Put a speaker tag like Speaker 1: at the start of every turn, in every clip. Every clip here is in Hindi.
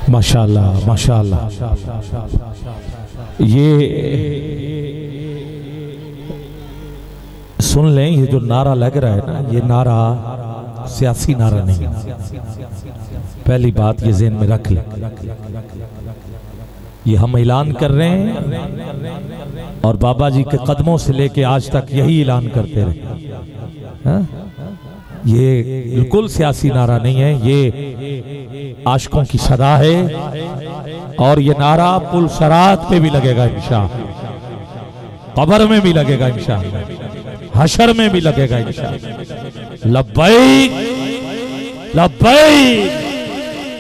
Speaker 1: माशाअल्लाह माशाअल्लाह। ये सुन लें, ये जो नारा लग रहा है ना, ये नारा सियासी नारा नहीं है। पहली बात ये ज़हन में रख लें। ये हम ऐलान कर रहे हैं और बाबा जी के कदमों से लेके आज तक यही ऐलान करते रहे। हाँ? ये बिल्कुल सियासी नारा नहीं है, ये आशिकों की सदा है और ये नारा पुल सरात पे भी लगेगा इंशाअल्लाह, कब्र में भी लगेगा इंशाअल्लाह, हशर में भी लगेगा इंशाअल्लाह। लब्बैक लब्बैक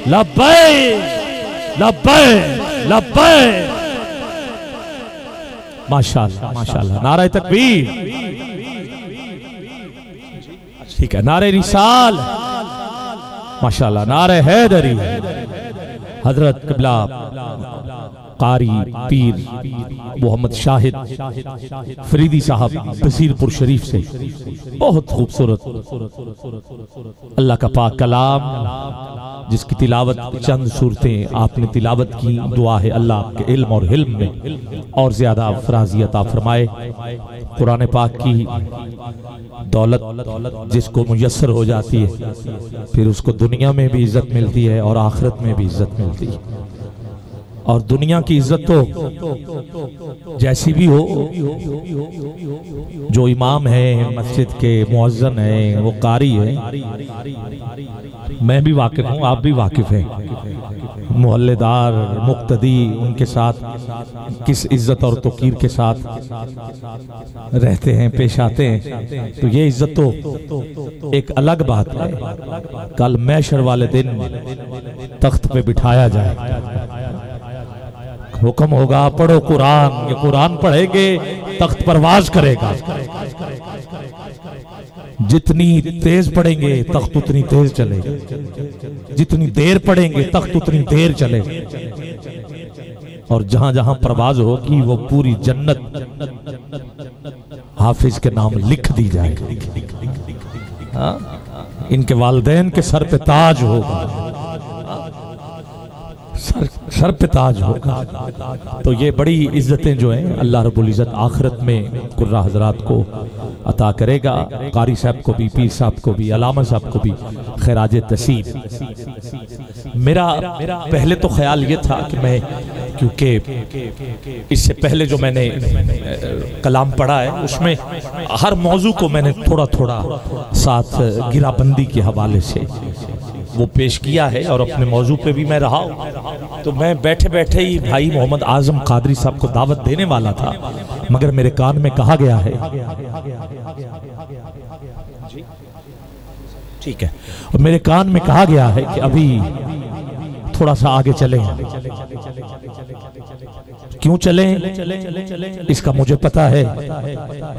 Speaker 1: लब्बैक लब्बैक लब्बैक। माशाअल्लाह माशाअल्लाह। नारे तकबीर, ठीक है। नारे रिसाल, माशाअल्लाह। नारे हैदरी, हजरत क़िबला कारी पीर मोहम्मद शाहिद फरीदी साहब बसीरपुर शरीफ से बहुत खूबसूरत अल्लाह का पाक कलाम, जिसकी तिलावत चंद सूरतें आपने तिलावत की। दुआ है अल्लाह आपके इल्म और हिल्म में और ज्यादा फराज़ी अता फरमाए। कुरान पाक की दौलत जिसको मुयस्सर हो जाती है, फिर उसको दुनिया में भी इज्जत मिलती है और आखिरत में भी इज्जत मिलती है। और दुनिया की इज्जत तो जैसी भी हो, जो इमाम है मस्जिद के, मुअज्जिन है, वो कारी है, मैं भी वाकिफ हूँ, आप भी वाकिफ हैं। मोहल्लेदार मुक्तदी उनके साथ किस इज्जत और तौकीर के साथ रहते हैं, पेश आते हैं, तो ये इज्जत तो एक अलग बात है। कल मैशर वाले दिन तख्त पे बिठाया जाए, हुक्म होगा पढ़ो कुरान, ये कुरान पढ़ेंगे तख्त परवाज करेगा। जितनी तेज पढ़ेंगे तख्त उतनी तेज चलेगा, जितनी देर पढ़ेंगे तख्त उतनी देर चलेगा। और जहां जहां परवाज होगी वो पूरी जन्नत हाफिज के नाम लिख दी जाएगी। हाँ? इनके वालिदैन के सर पे ताज होगा, सर पे ताज होगा। तो ये बड़ी इज्जतें जो हैं अल्लाह रब्बुल इज्जत आखिरत में कुर्रा हजरात को अता करेगा। कारी साहब को भी, पीर साहब को भी, अलामा साहब को भी खैराज तसीब। मेरा पहले तो ख्याल ये था कि मैं, क्योंकि इससे पहले जो मैंने कलाम पढ़ा है उसमें हर मौजू को मैंने थोड़ा थोड़ा साथ गिराबंदी के हवाले से वो पेश किया है और अपने मौजू पे भी मैं रहा हूँ। तो मैं बैठे बैठे ही भाई मोहम्मद आजम कादरी साहब को दावत देने वाला था, मगर मेरे कान में कहा गया है, ठीक है, और मेरे कान में कहा गया है कि अभी थोड़ा सा आगे चलें। क्यों चलें इसका मुझे पता है,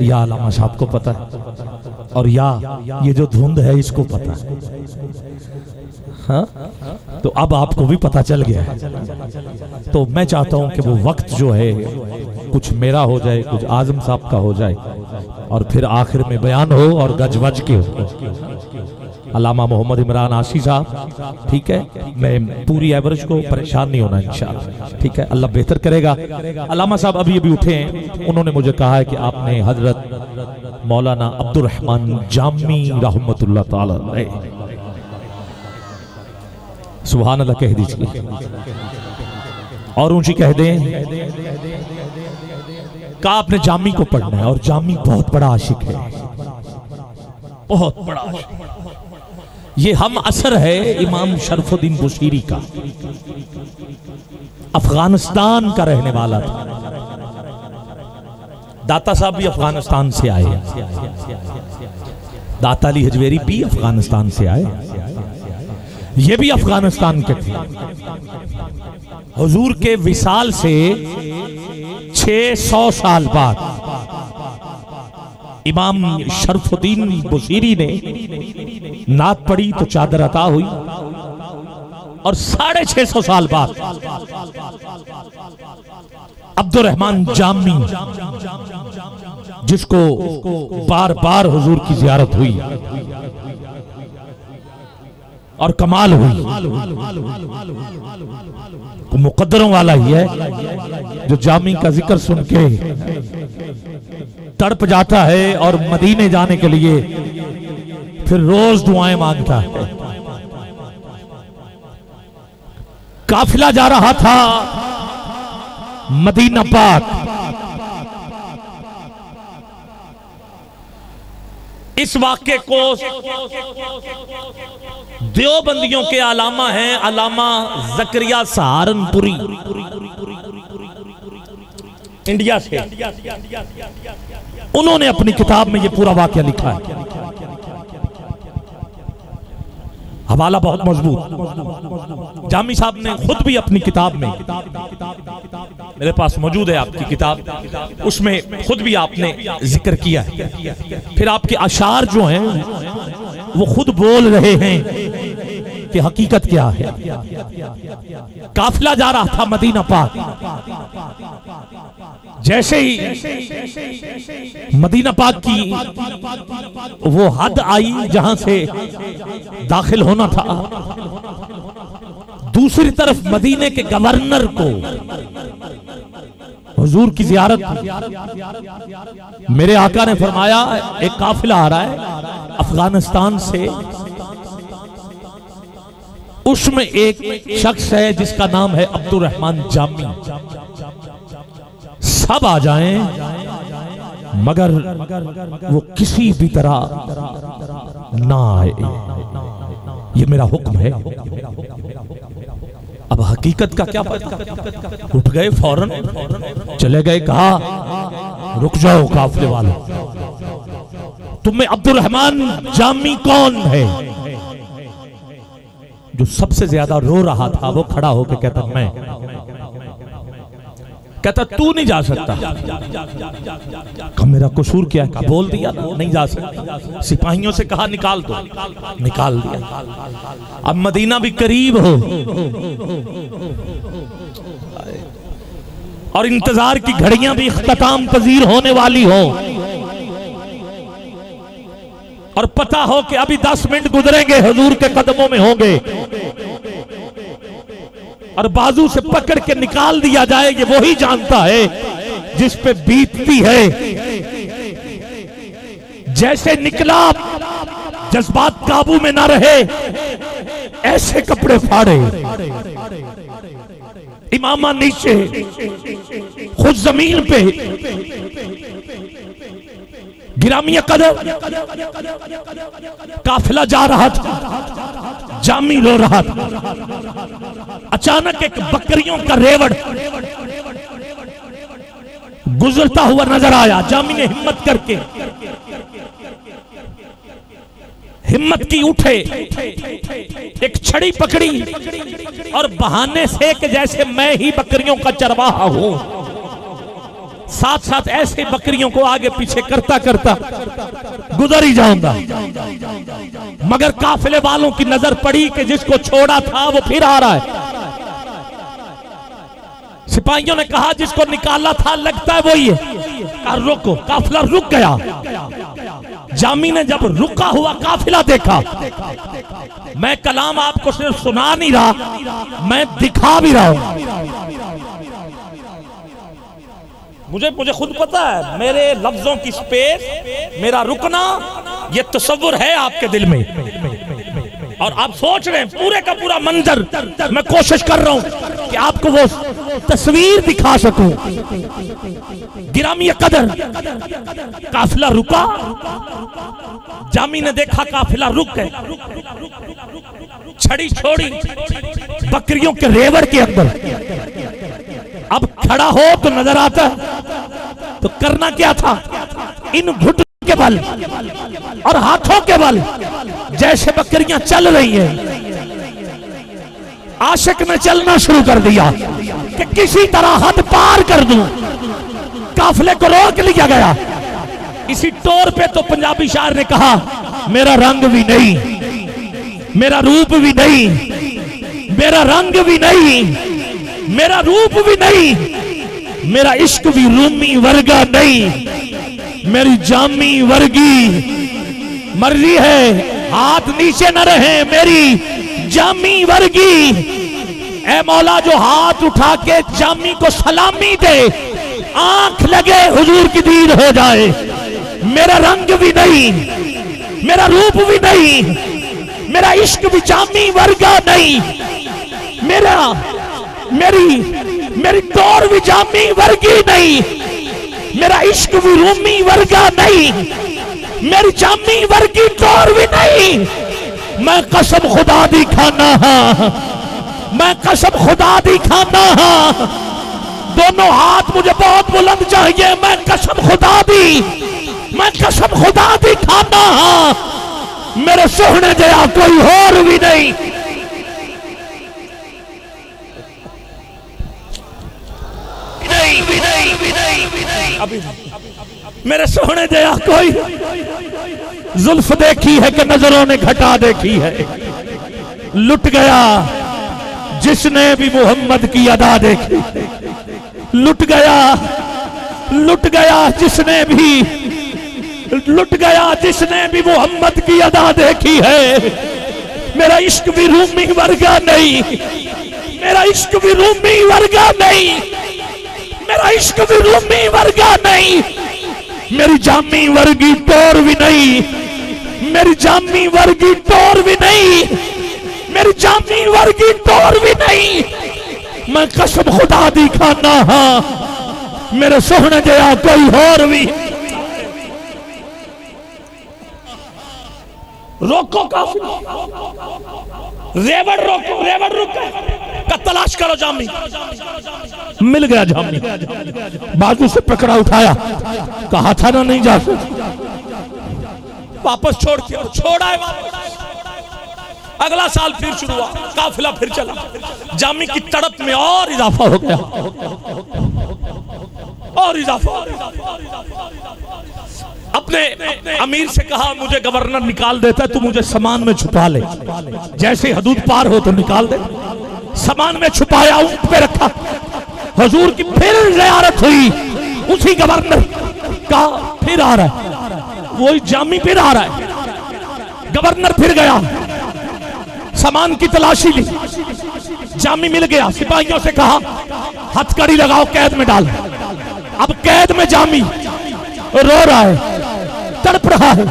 Speaker 1: या अलामा साहब को पता है, और या ये जो धुंध है इसको पता है। हाँ? तो अब आपको भी पता चल गया है। तो मैं चाहता हूं कि वो वक्त जो है कुछ मेरा हो जाए, कुछ आजम साहब का हो जाए, और फिर आखिर में बयान हो और गजवज के हो। अलामा मोहम्मद इमरान आशी साहब, ठीक है, मैं पूरी एवरेज को परेशान नहीं होना इंशाअल्लाह, ठीक है, अल्लाह बेहतर करेगा। अलामा साहब अभी अभी उठे हैं, उन्होंने मुझे कहा है कि आपने हजरत मौलाना अब्दुर रहमान जामी रहमतुल्लाह ताला अलैह, सुभान अल्लाह कह दीजिए और ऊंची कह दें, कहा आपने जामी को पढ़ना है। और जामी बहुत बड़ा आशिक है, बहुत बड़ा आशिक। ये हम असर है इमाम शरफुद्दीन बुसीरी का, अफगानिस्तान का रहने वाला था। दाता साहब भी अफगानिस्तान से आए, दाता अली हजवेरी भी अफगानिस्तान से आए, ये भी अफगानिस्तान के थे। हुजूर के विसाल से 600 साल बाद इमाम शरफुद्दीन बुसीरी ने नात पढ़ी तो चादर अता हुई, और 650 साल बाद अब्दुर रहमान जामी, जिसको बार बार हुजूर की जियारत हुई, और कमाल हुई। तो मुकद्दरों वाला ही है जो जामी का जिक्र सुन के तड़प जाता है और मदीने जाने के लिए फिर रोज दुआएं मांगता है। काफिला जा रहा था मदीना पाक। इस वाक्य को देवबंदियों के अलामा हैं, अलामा जकरिया सहारनपुरी, इंडिया से। उन्होंने अपनी किताब में ये पूरा वाक्य लिखा है। हवाला बहुत मजबूत। जामी साहब ने खुद भी अपनी किताब में, मेरे पास मौजूद है आपकी किताब, उसमें खुद भी आपने जिक्र किया है। फिर आपके अशार जो हैं वो खुद बोल रहे हैं कि हकीकत क्या है। काफिला जा रहा था मदीना पाक। जैसे ही मदीना पाक की वो हद आई जहां से दाखिल होना था, दूसरी तरफ मदीने के गवर्नर को हुजूर की जियारत। मेरे आका ने फरमाया एक काफिला आ रहा है अफगानिस्तान से, उसमें एक शख्स है जिसका नाम है अब्दुल रहमान जामी। सब आ जाएं मगर वो किसी भी तरह ना आए, ये मेरा हुक्म है। अब हकीकत का क्या पता। उठ गए फौरन, चले गए, कहा रुक जाओ काफिले वालों, तुम में अब्दुल रहमान जामी कौन है? जो सबसे ज्यादा रो रहा था वो खड़ा होकर कहता मैं। कहता तू नहीं जा सकता। कहा मेरा कसूर क्या है? कहा बोल दिया नहीं जा सकता। सिपाहियों से कहा निकाल दो, निकाल दिया। अब मदीना भी करीब हो और इंतजार की घड़ियां भी इख्तिताम पजीर होने वाली हो और पता हो कि अभी 10 मिनट गुजरेंगे, हुजूर के कदमों में होंगे और बाजू से पकड़ के निकाल दिया जाए, ये वही जानता है जिस पे बीतती है। जैसे निकला, जज्बात काबू में ना रहे, ऐसे कपड़े फाड़े, इमामा नीचे, खुद जमीन पे, गिरामिया कदर। काफिला जा रहा था, जामी रो रहा था। अचानक एक बकरियों का रेवड़ गुजरता हुआ नजर आया। जामी ने हिम्मत की उठे, एक छड़ी पकड़ी और बहाने से कि जैसे मैं ही बकरियों का चरवाहा हूं, साथ साथ ऐसे बकरियों को आगे पीछे करता करता गुजर ही जाऊंगा। मगर काफिले वालों की नजर पड़ी कि जिसको छोड़ा था वो फिर आ रहा है। सिपाहियों ने कहा जिसको निकाला था लगता है वही है। कहा रुको। काफिला रुक गया। जामी ने जब रुका हुआ काफिला देखा, मैं कलाम आपको सिर्फ सुना नहीं रहा, मैं दिखा भी रहा हूं। मुझे खुद पता है, मेरे लफ्जों की स्पेस, मेरा रुकना, ये तसव्वुर है आपके दिल में और आप सोच रहे हैं पूरे का पूरा मंजर। मैं कोशिश कर रहा हूं कि आपको वो तस्वीर दिखा सकूं। गिरामी कदर, काफिला रुका, जामी ने देखा काफिला रुक गए, छड़ी छोड़ी बकरियों के रेवड़ के अंदर। अब खड़ा हो तो नजर आता है, तो करना क्या था? इन घुटनों के बल और हाथों के बल जैसे बकरियां चल रही हैं, आशिक ने चलना शुरू कर दिया कि किसी तरह हद पार कर दूं। काफिले को रोक लिया गया। इसी तौर पे तो पंजाबी शायर ने कहा, मेरा रंग भी नहीं, मेरा रूप भी नहीं, मेरा रंग भी नहीं, मेरा रूप भी नहीं, मेरा इश्क भी रूमी वर्गा नहीं, मेरी जामी वर्गी मर्जी है। हाथ नीचे न रहे, मेरी जामी वर्गी, ए मौला जो हाथ उठा के जामी को सलामी दे, आंख लगे हुजूर की दीद हो जाए। मेरा रंग भी नहीं, मेरा रूप भी नहीं, मेरा इश्क भी जामी वर्गा नहीं, मेरी टोर भी जामी वर्गी नहीं, मेरा इश्क भी रूमी वर्गा नहीं, मेरी जामी वर्गी टोर भी नहीं। मैं कसम खुदा दी खाना हाँ, मैं कसम खुदा दी खाना हाँ। दोनों हाथ मुझे बहुत बुलंद चाहिए। मैं कसम खुदा दी, मैं कसम खुदा दी खाना हाँ। मेरे सोहने जया कोई और भी नहीं। अभी मेरे सोहने जया कोई, जुल्फ देखी है कि नजरों ने घटा देखी है। लुट गया जिसने भी मोहम्मद की अदा देखी, लुट गया, लुट गया जिसने भी, लुट गया जिसने भी मोहम्मद की अदा देखी है। मेरा इश्क भी रूमी वर्गा नहीं, मेरा इश्क भी रूमी वर्गा नहीं, मेरा इश्क भी रूमी वर्गा नहीं, मेरी जामी वर्गी टोर भी नहीं, मेरी जामी वर्गी टोर भी नहीं, मेरी जामी वर्गी टोर भी नहीं। मैं कसम खुदा दी खाना हाँ। मेरे सोहने जया कोई और भी। रोको काफिला, रेवड़ रोको, रेवड़ रुको का तलाश करो। जामी मिल गया, जामी बाजू से पकड़ा उठाया, कहा था ना नहीं जा सकते, वापस छोड़ के छोड़ा है वापस। अगला साल फिर शुरू हुआ, काफिला फिर चला। जामी की तड़प में और इजाफा हो गया, और इजाफा। अपने अमीर से कहा मुझे गवर्नर निकाल देता है, तू मुझे सामान में छुपा ले, जैसे हदूद पार हो तो निकाल दे। सामान में छुपाया, ऊंट पे रखा। हुजूर की फिर ज़ियारत हुई, उसी गवर्नर का फिर आ रहा है, वही जामी फिर आ रहा है। गवर्नर फिर गया, सामान की तलाशी ली, जामी मिल गया। सिपाहियों से कहा हथकड़ी लगाओ, कैद में डाल। अब कैद में जामी रो रहा है, तड़प रहा है,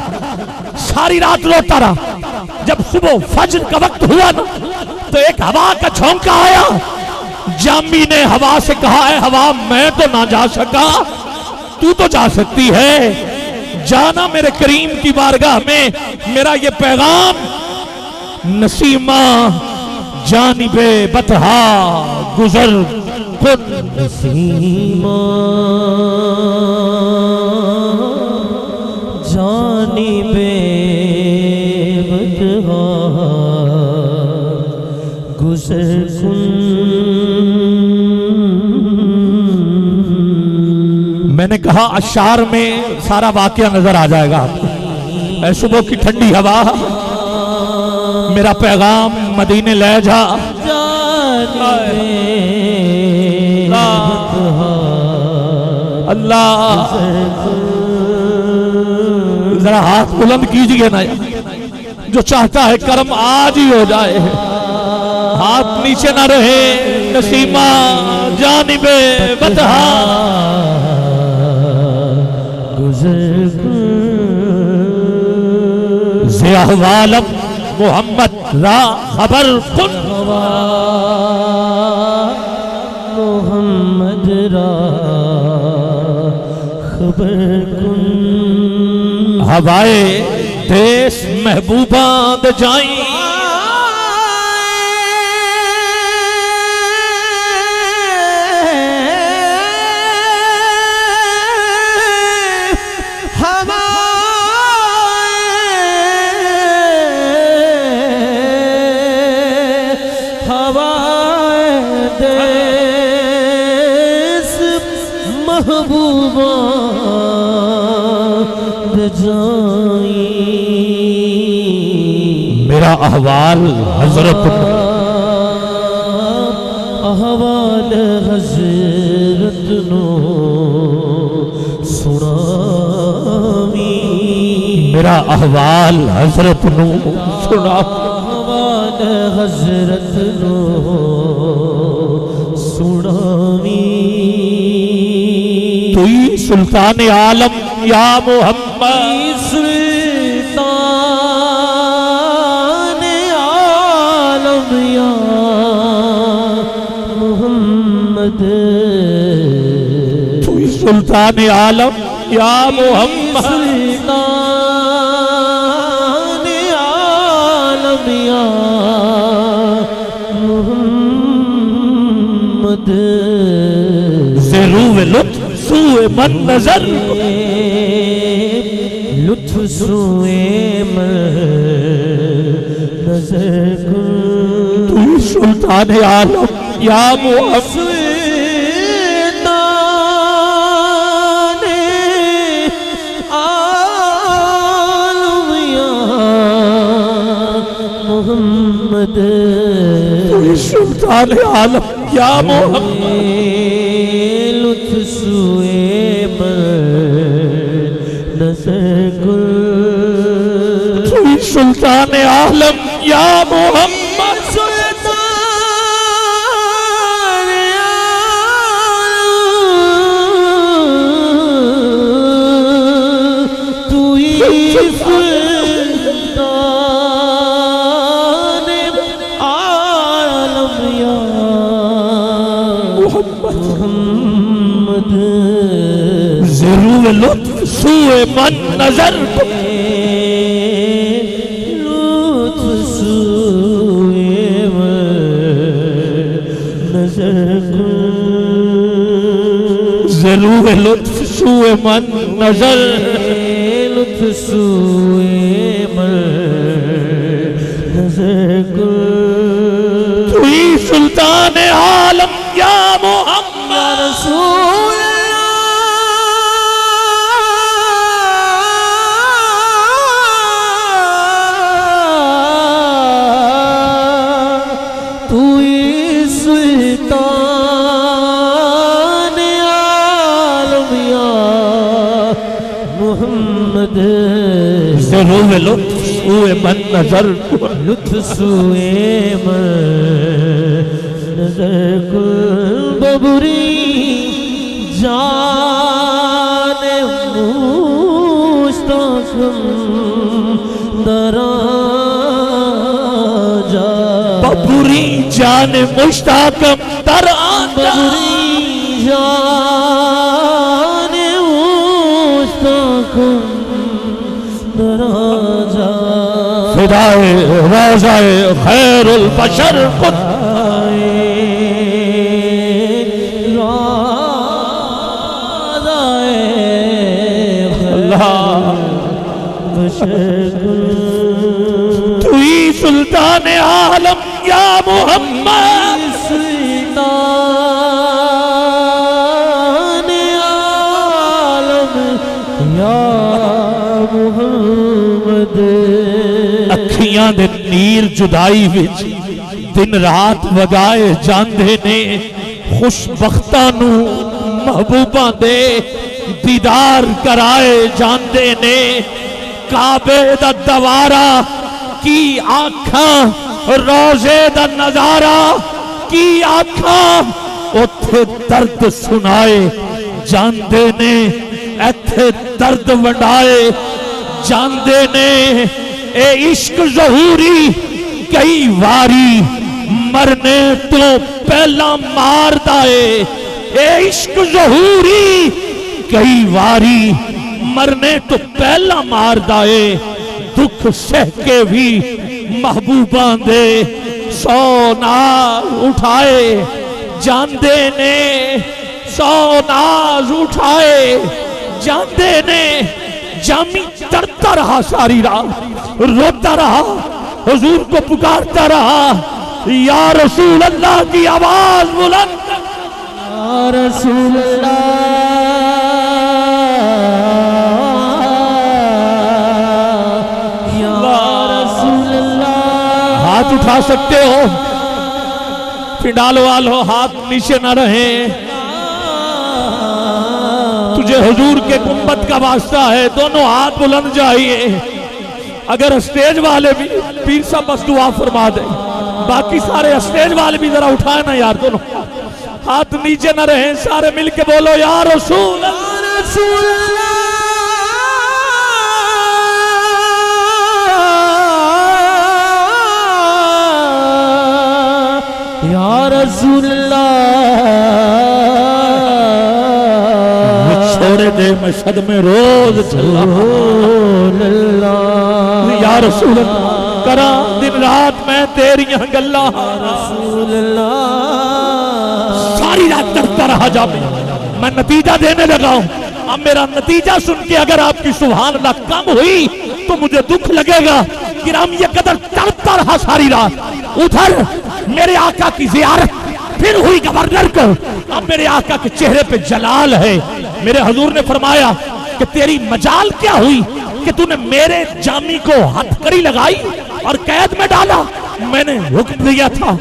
Speaker 1: सारी रात रोता रहा। जब सुबह फज्र का वक्त हुआ ना, तो एक हवा का झोंका आया। जामी ने हवा से कहा है, हवा मैं तो ना जा सका, तू तो जा सकती है, जाना मेरे करीम की बारगाह में। मेरा ये पैगाम नसीमा जानिबे बतहा गुजर कुन।
Speaker 2: नसीमा जानिबे बतहा गुजर कुन।
Speaker 1: मैंने कहा अशार में सारा वाकया नजर आ जाएगा आपको। सुबह की ठंडी हवा, मेरा पैगाम मदीने ले जा। अल्लाह जरा हाथ बुलंद कीजिए ना, जो चाहता है कर्म आज ही हो जाए, हाथ नीचे ना रहे। नसीमा जानिबे बतहा ज़ियावालम मोहम्मद रा खबर कुन।
Speaker 2: मोहम्मद रा खबर कुन।
Speaker 1: हवाए देश महबूबा द जाई,
Speaker 2: महबूबा जाई।
Speaker 1: मेरा अहवाल हजरत,
Speaker 2: अहवाल हजरत नो सुनावी।
Speaker 1: मेरा अहवाल हजरत नो सुना।
Speaker 2: अहवाल हजरत नो सुनावी
Speaker 1: तू ही सुल्तान आलम या मोहम्मद
Speaker 2: सुल्तान आलम या मोहम्मद
Speaker 1: तू ही सुल्तान आलम या मोहम्मद
Speaker 2: सुल्तान आलम या मोहम्मद
Speaker 1: ज़रूर लुत्फ सूए मन नजर
Speaker 2: लुत्फ सूए मन नजर
Speaker 1: तू ही सुल्तान आलम या मोहम्मद
Speaker 2: मोहम्मद
Speaker 1: तू ही सुल्तान आलम या मोहम्मद
Speaker 2: लुत्फ सूए मन नजर गुल
Speaker 1: तू ही सुल्तान आलम या मोहम्मद
Speaker 2: सुल्तान तू ही सुल्तान आलम या मोहम्मद
Speaker 1: ज़रूर लुत्फ सूए मन नजर
Speaker 2: लुत्फ सूए मन नजर
Speaker 1: ज़रूर लुत्फ सूए मन नजर
Speaker 2: लुत्फ सूए मन नजर
Speaker 1: तू ही सुल्तान आलम या मोहम्मद
Speaker 2: रसूल तू ही सुल्तान आलम या मोहम्मद
Speaker 1: ज़रूर लुत्फ सूए मन नजर
Speaker 2: लुत्फ सूए मन नजर कुल बबुरी जान मुश्ताकम दराजा
Speaker 1: बबुरी जान मुश्ताकम दर आजा
Speaker 2: बबुरी जान मुश्ताकम दराजा
Speaker 1: फिदाए रोज़ाए खैरुल बशर खुद तू ही सुल्तान आलम या मोहम्मद
Speaker 2: सुल्तान आलम या मोहम्मद
Speaker 1: अखियां दे नीर जुदाई विच दिन रात वगाए जांदे ने खुशबख्तां नू महबूबां दे दीदार कराए जांदे ने काबे दा दवारा की आँखां रोजे दा नजारा की आँखां उथे दर्द सुनाए जांदे ने इथे दर्द वंडाए जांदे ने ए इश्क ज़हूरी कई वारी मरने तो पहला मारदा है ए इश्क ज़हूरी कई वारी मरने तो पहला मारदा है दुख सह के भी महबूबा दे सौ नाज उठाए जांदे ने सौ नाज उठाए जांदे ने जामी तरता रहा सारी रात रोता रहा हुजूर को पुकारता रहा या रसूल अल्लाह की आवाज बुलंद
Speaker 2: या रसूल अल्लाह या रसूल अल्लाह
Speaker 1: हाथ उठा सकते हो फिडाल वालो हाथ नीचे ना रहे तुझे हुजूर के गुंबद का वास्ता है दोनों हाथ बुलंद चाहिए अगर स्टेज वाले भी पीर साहब बस दुआ फरमा दे बाकी सारे स्टेज वाले भी जरा उठाए ना यार, दोनों हाथ नीचे न रहे, सारे मिलके बोलो या रसूल
Speaker 2: या रसूल अल्लाह।
Speaker 1: छोड़े दे मैं सद में रोज चला या रसूल अल्लाह, करा दिन रात मैं तेरियां गल्ला, सारी रात करता रहा जामे, मैं नतीजा देने लगा हूं। अब मेरा नतीजा सुन के अगर आपकी सुभान अल्लाह कम हुई तो मुझे दुख लगेगा। किराम ये कदर तड़पता रहा सारी रात। उधर मेरे आका की जियारत फिर हुई गवर्नर को। अब मेरे आका के चेहरे पे जलाल है। मेरे हुजूर ने फरमाया कि तेरी मजाल क्या हुई कि तूने मेरे जामी को हथकड़ी लगाई और कैद में डाला। मैंने हुक्म दिया था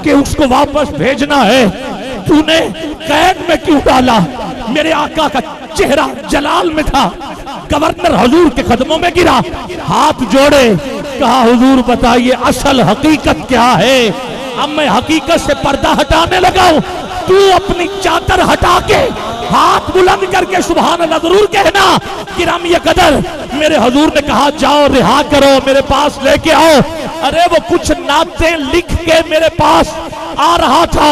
Speaker 1: कि उसको वापस भेजना है, तूने कैद में क्यों डाला? मेरे आका का चेहरा जलाल में था। गवर्नर हुजूर के कदमों में गिरा, हाथ जोड़े, कहा हुजूर बताइए असल हकीकत क्या है? अब मैं हकीकत से पर्दा हटाने लगा हूं। तू अपनी चादर हटा के हाथ बुलंद करके सुभान अल्लाह जरूर कहना। किराम ये कदर मेरे हुजूर ने कहा जाओ रिहा करो, मेरे पास लेके आओ। अरे वो कुछ नाते लिख के मेरे पास आ रहा था,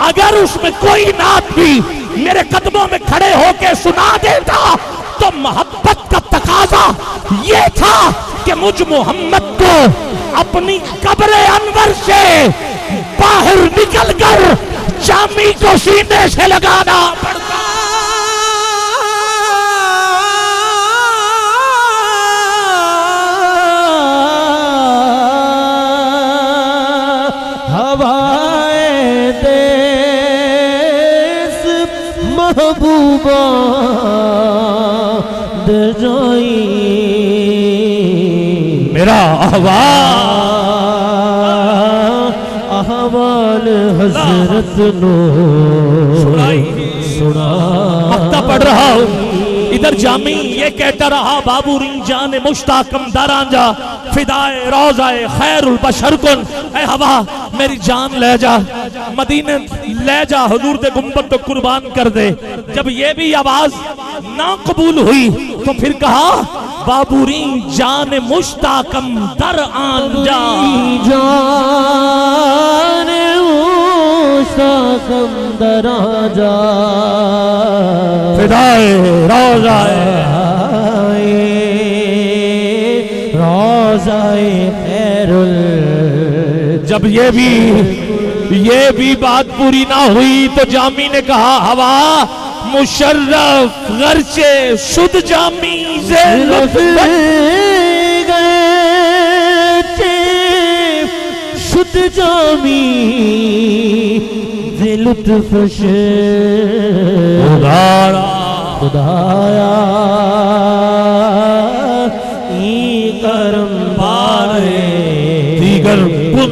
Speaker 1: अगर उसमें कोई नात भी मेरे कदमों में खड़े होके सुना देता तो मोहब्बत का तकाजा ये था कि मुझ मोहम्मद को अपनी कब्र अनवर से बाहर निकलकर जामी को सीने से लगाना पड़ता।
Speaker 2: हवाएं देश महबूबा दे जाई,
Speaker 1: मेरा
Speaker 2: अहवाल हजरत नो सुना
Speaker 1: पढ़ रहा हूँ। इधर जामी ये कहता रहा बाबूरी जान मुश्ताकम दरांजा फिदाए रोजाए खैरुल बशर कुन। ऐ हवा मेरी जान ले जा, मदीने ले जा, हुजूर दे गुंबद तो कुर्बान कर दे। जब ये भी आवाज ना कबूल हुई तो फिर कहा बाबूरी जान मुश्ताकम दर आंजा,
Speaker 2: जान मुश्ताकम दर आंजा
Speaker 1: फिदाए रोजाए
Speaker 2: रोजाए खैरुल।
Speaker 1: जब ये भी बात पूरी ना हुई तो जामी ने कहा हवा मुशर्रफ गर्चे शुद्ध जामी से
Speaker 2: शुद्ध जामी से लुत्फ से खुदाया ई करम बारे
Speaker 1: दीगर कुन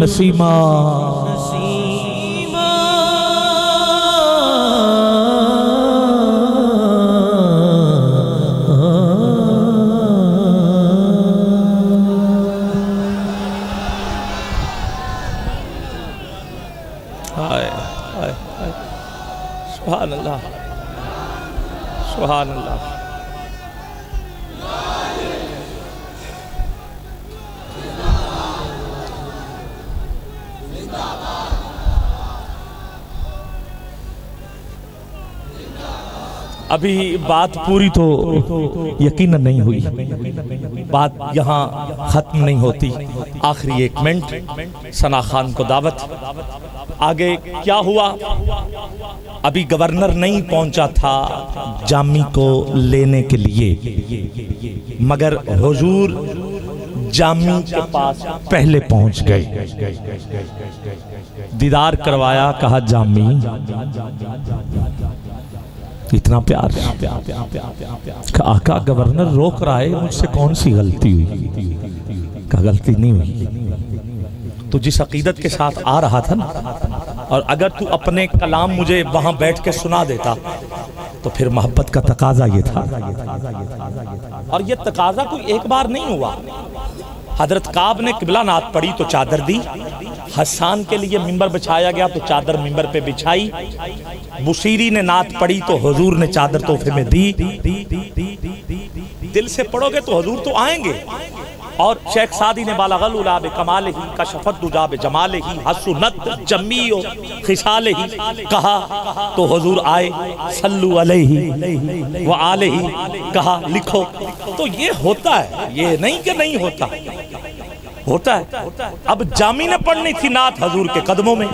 Speaker 1: नसीमा सुभान अल्लाह सुभान अल्लाह। अभी बात पूरी तो यकीनन नहीं हुई, बात यहाँ खत्म नहीं होती। आखिरी 1 मिनट सना खान को दावत। आगे क्या हुआ? अभी गवर्नर नहीं पहुंचा था जामी को लेने के लिए, मगर हुजूर जामी के पास पहले पहुंच गए, दीदार करवाया, कहा जामी इतना प्यार, आका गवर्नर रोक रहा है, मुझसे कौन सी गलती हुई? का गलती नहीं हुई, तू जिस अकीदत के साथ आ रहा था ना, और अगर तू अपने कलाम मुझे वहां बैठ के सुना देता तो फिर मोहब्बत का तकाजा ये था। और ये तकाजा कोई एक बार नहीं हुआ, हजरत काब ने किबला नात पढ़ी तो चादर दी, हसान के लिए मिंबर बिछाया गया तो चादर मिंबर पे बिछाई, बुसीरी ने नात पढ़ी तो हुजूर ने चादर तोहफे में दी। दिल से पढ़ोगे तो हुजूर तो आएंगे। और शेख सादी ने बालागल उला बे कमाल ही का शफत दुजा बे जमाल ही हसुनत जमी खिसाल ही कहा तो हुजूर आए, सल्लु अलैहि व आलिहि कहा लिखो। तो ये होता है, ये नहीं कि नहीं होता, होता है। अब जामी ने पढ़नी थी नात हुजूर के कदमों में,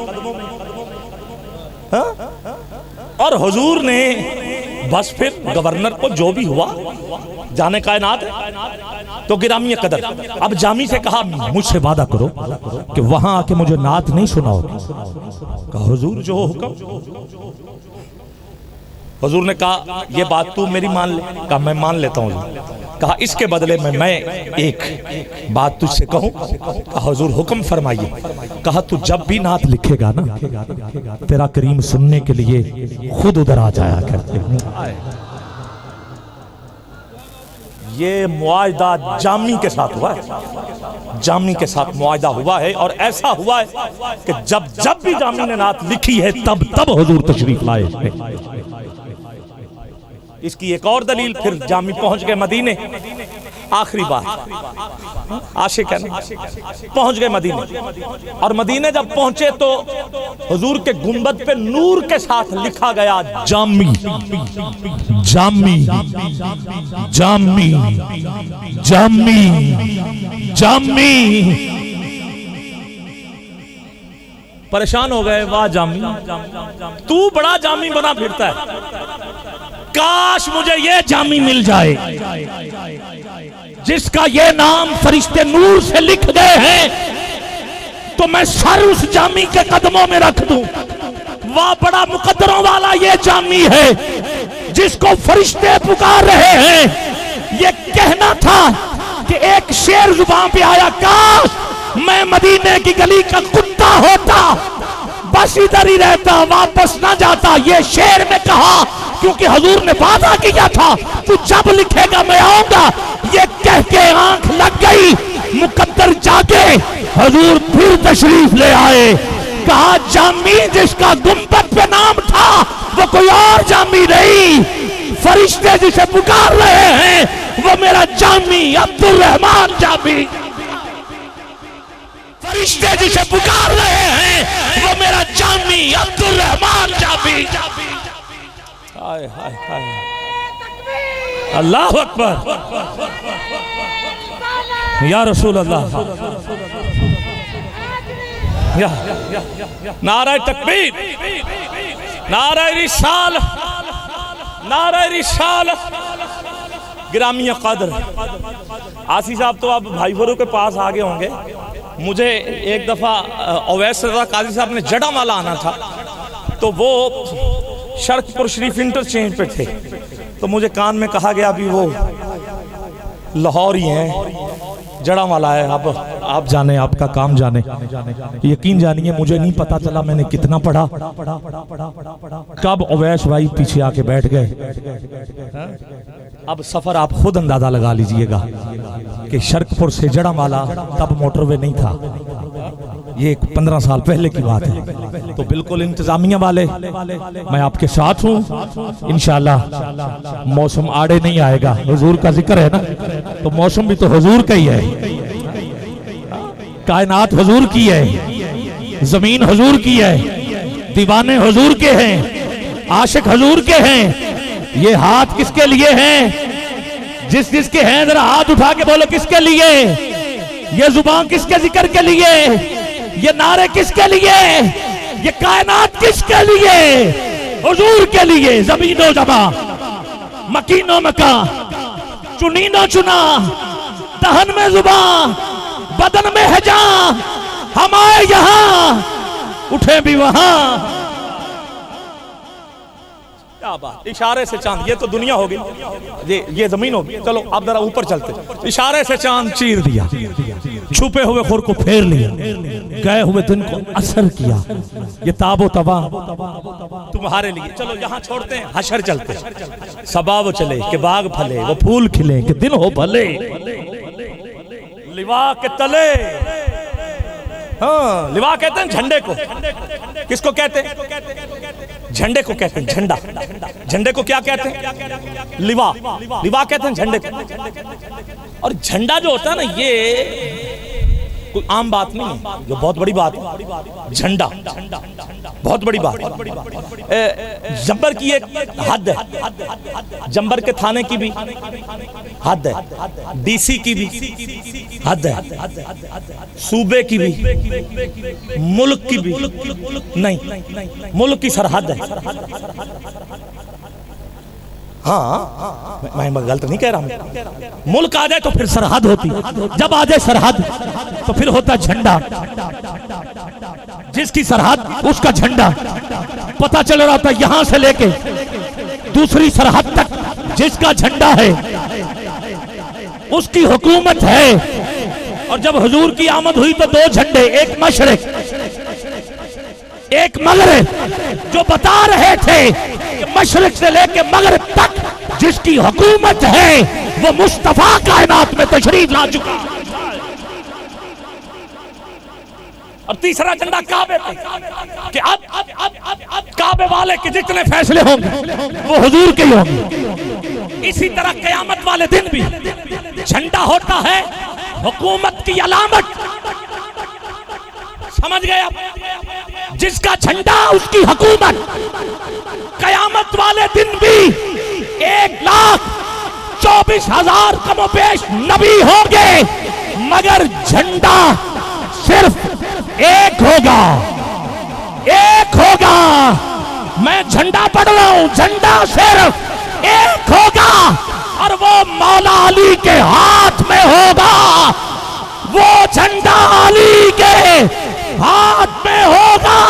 Speaker 1: हा? और हुजूर ने बस फिर गवर्नर को जो भी हुआ जाने कायनात तो गिरामी कदर। अब जामी से कहा मुझसे वादा करो कि वहां आके मुझे नात नहीं सुनाओगे। कहा हुजूर जो हुक्म। हुजूर ने कहा ये बात तू मेरी मान ले। कहा मैं मान लेता हूँ। कहा इसके बदले में मैं एक बात तुझसे कहूं। कहा हुजूर हुक्म फरमाइए। कहा तू जब भी नात लिखेगा ना, तेरा करीम सुनने के लिए खुद उधर आ जाया करते। ये मुआहदा जामी के साथ हुआ है, जामी के साथ मुआहदा हुआ है। और ऐसा हुआ है कि जब जब भी जामी ने नात लिखी है तब तब हुजूर तशरीफ लाए। इसकी एक और दलील, फिर जामी पहुंच गए मदीने। आखिरी बात आशिक है ना, पहुंच गए मदीने। और मदीने जब पहुंचे तो हुजूर के गुंबद पे नूर के साथ लिखा गया जामी जामी जामी जामी जामी। परेशान हो गए, वाह जामी तू बड़ा जामी बना फिरता है, काश मुझे ये जामी मिल जाए जिसका ये नाम फरिश्ते नूर से लिख गए हैं, तो मैं सर उस जामी के कदमों में रख दूं। वाह बड़ा मुकद्दरों वाला ये जामी है जिसको फरिश्ते पुकार रहे हैं। ये कहना था कि एक शेर जुबान पे आया, काश मैं मदीने की गली का कुत्ता होता, बस इधर ही रहता, वापस ना जाता। ये शेर ने कहा क्योंकि हुजूर ने वादा किया था तू जब लिखेगा मैं आऊंगा। ये कह के आंख लग गई, मुकद्दर जाके हुजूर फिर तशरीफ ले आए। कहा जामी जिसका गुंबद पे नाम था वो कोई और जामी नहीं, फरिश्ते जिसे पुकार रहे हैं वो मेरा जामी अब्दुल रहमान जामी। फरिश्ते जिसे पुकार रहे हैं वो मेरा जामी अब्दुल रहमान जामी। हाय हाय हाय, अल्लाह अकबर या रसूल अल्लाह, नारे तकबीर, नारे रिसाल, नारे रिसाल। गिरामी कदर आसी साहब तो अब भाई फरू के पास आगे होंगे। मुझे एक दफा अवैस रज़ा काजी साहब ने जड़ा माला आना था, तो वो शर्कपुर शरीफ इंटरचेंज पे थे, तो मुझे कान में कहा गया अभी वो लाहौर ही हैं, जड़ा वाला है। अब आप जाने, आपका काम जाने। यकीन जानिए मुझे नहीं पता चला मैंने कितना पढ़ा, कब अवैस भाई पीछे आके बैठ गए। अब सफर आप खुद अंदाजा लगा लीजिएगा कि शर्कपुर से जड़ा माला तब मोटरवे नहीं था, ये 15 साल पहले की बात है। तो बिल्कुल इंतजामिया वाले मैं आपके साथ हूँ इंशाअल्लाह। मौसम आड़े नहीं आएगा, हुजूर का जिक्र है ना, तो मौसम भी तो हुजूर का ही है, कायनात हुजूर की है, जमीन हुजूर की है, दीवाने हुजूर के हैं, आशिक हुजूर के हैं। ये हाथ किसके लिए हैं? जिस जिसके हैं जरा हाथ उठा के बोलो किसके लिए? ये जुबान किसके जिक्र के लिए? ये नारे किसके लिए? ये कायनात किसके लिए? हुजूर के लिए। जमीनो जमा, मकीनो मका, चुनीनो चुना, दहन में जुबान, बदन में है जान, हम आए यहाँ उठे भी वहां। क्या बात, इशारे से चांद, ये तो दुनिया होगी, ये जमीन होगी। चलो अब जरा ऊपर चलते। इशारे से चांद चीर दिया, छुपे हुए खुर को फेर लिया, गए हुए दिन को असर किया। ये ताबो तबा तुम्हारे लिए। चलो यहाँ छोड़ते हैं, हशर चलते। सबा वो चले कि बाग फले, वो फूल खिले कि दिन हो भले। लिवा के तले, हाँ लिवा कहते हैं झंडे को। किसको कहते हैं? झंडे को कहते हैं झंडा। झंडे को क्या कहते हैं? लिवा। लिवा कहते हैं झंडे को। और झंडा जो होता है ना, ये कोई आम बात नहीं है, जो बहुत बड़ी बात है। झंडा बहुत बड़ी बात है। जंबर की एक हद है, जंबर के थाने की भी हद है, डीसी की भी हद है, सूबे की भी, मुल्क की भी नहीं, मुल्क की सरहद है। हाँ मैं गलत नहीं कह रहा हूं। मुल्क आ जाए तो फिर सरहद होती, जब आ जाए सरहद तो फिर होता झंडा। जिसकी सरहद उसका झंडा। पता चल रहा था यहां से लेके दूसरी सरहद तक जिसका झंडा है उसकी हुकूमत है। और जब हुजूर की आमद हुई तो दो झंडे, एक मशरिक एक मगरिब, जो बता रहे थे कि मशरिक से लेके मगरिब तक जिसकी हुकूमत है वो मुस्तफा कायनात में तशरीफ ला चुका। और तीसरा झंडा काबे पे, कि अब काबे वाले के जितने फैसले होंगे वो हुजूर के ही होंगे। इसी तरह कयामत वाले दिन भी झंडा होता है हुकूमत की अलामत। समझ गए आप? जिसका झंडा उसकी हुकूमत। कयामत वाले दिन भी 1,24,000 कमोबेश नबी होंगे, मगर झंडा सिर्फ एक होगा, एक होगा। मैं झंडा पढ़ रहा हूं, झंडा सिर्फ एक होगा और वो मौला अली के हाथ में होगा। वो झंडा अली के हाथ में होगा।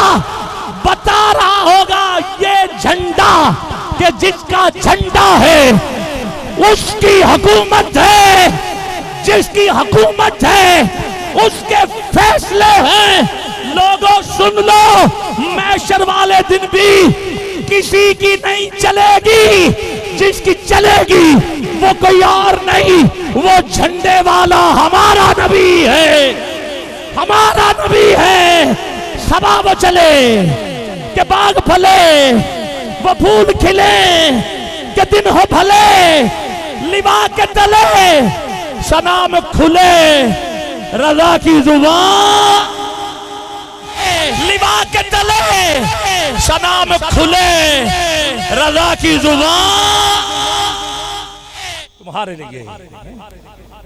Speaker 1: बता रहा होगा ये झंडा कि जिसका झंडा है उसकी हुकूमत है, जिसकी हुकूमत है उसके फैसले हैं। लोगों सुन लो, महशर वाले दिन भी किसी की नहीं चलेगी, जिसकी चलेगी वो कोई और नहीं, वो झंडे वाला हमारा नबी है, हमारा नबी है। सभा वो चले के बाग फले, वो फूल खिले के दिन हो भले, लिवा के तले सनाम खुले, रजा की जुबान लिवा के तले सनाम खुले, रजा की जुबान तुम्हारे लिए,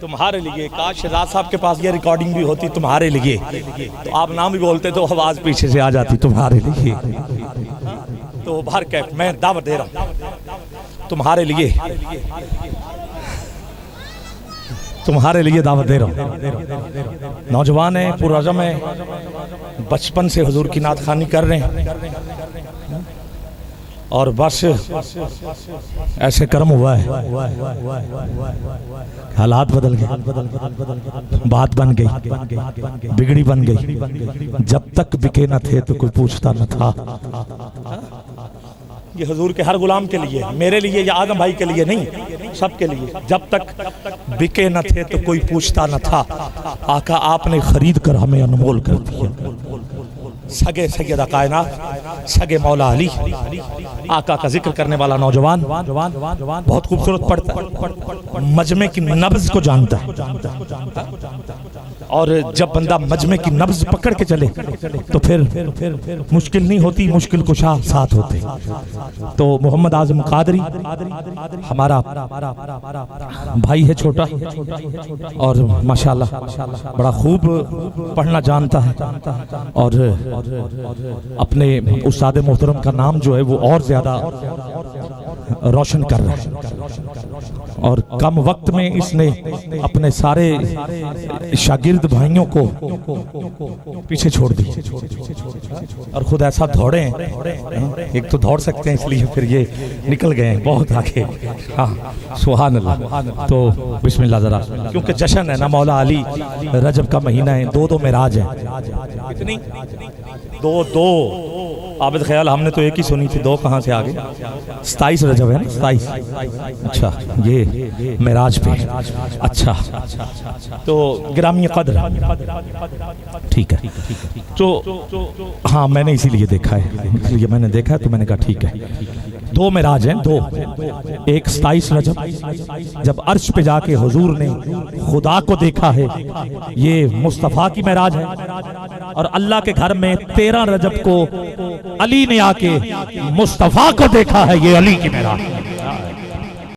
Speaker 1: तुम्हारे लिए। काश राज साहब के पास ये रिकॉर्डिंग भी होती तुम्हारे लिए, तो आप नाम भी बोलते तो आवाज पीछे से आ जाती तुम्हारे लिए। तो बाहर कैफ मैं दावत दे रहा हूं तुम्हारे लिए, तुम्हारे लिए दावत दे रहा हूं। नौजवान है, पुरअज़म है, बचपन से हुजूर की नात खानी कर रहे हैं और बस ऐसे कर्म हुआ है, हालात बदल गए, बात बन गई, बिगड़ी बन गई। जब तक बिके न थे तो कोई पूछता न था। ये हुजूर के हर गुलाम के लिए, मेरे लिए या आदम भाई के लिए नहीं, सबके लिए। जब तक बिके न थे तो कोई पूछता न था, आका आपने खरीद कर हमें अनमोल कर दिया। सगे सैयद कायनात, सगे मौला अली, आका का जिक्र करने वाला नौजवान बहुत खूबसूरत पढ़ता है, मजमे की नब्ज को जानता है। और जब बंदा मजमे की नब्ज पकड़ के चले तो फिर मुश्किल नहीं होती, मुश्किल कुशा साथ होते। तो मोहम्मद आजम कादरी हमारा भाई है, छोटा और माशाल्लाह बड़ा खूब पढ़ना जानता है और अपने उस्ताद मोहतरम का नाम जो है वो और ज्यादा रोशन कर रहा है। और कम वक्त में इसने अपने सारे शागिर्द भाइयों को पीछे छोड़ दी और खुद ऐसा दौड़े हैं, एक तो दौड़ सकते हैं इसलिए फिर ये निकल गए हैं बहुत आगे। हाँ सुभान अल्लाह। तो बिस्मिल्लाह जरा, क्योंकि जश्न है ना मौला अली, रजब का महीना है, दो मेराज है, कितनी दो आबिद ख्याल हमने तो एक ही सुनी थी, दो कहाँ से आगे? 27 रजब है ना, 27। अच्छा, ये मेराज पे। अच्छा, तो गिरामी कद्र, ठीक है। तो हाँ, मैंने इसीलिए देखा है, इसलिए मैंने देखा है, तो मैंने कहा ठीक है। दो मेराज हैं, दो। एक 27 रजब जब अर्श पे जाके हुजूर ने खुदा को देखा है, ये मुस्तफ़ा की मेराज है। और अल्लाह के घर में 13 रजब को अली ने आके मुस्तफ़ा को देखा है, ये अली की मेराज है।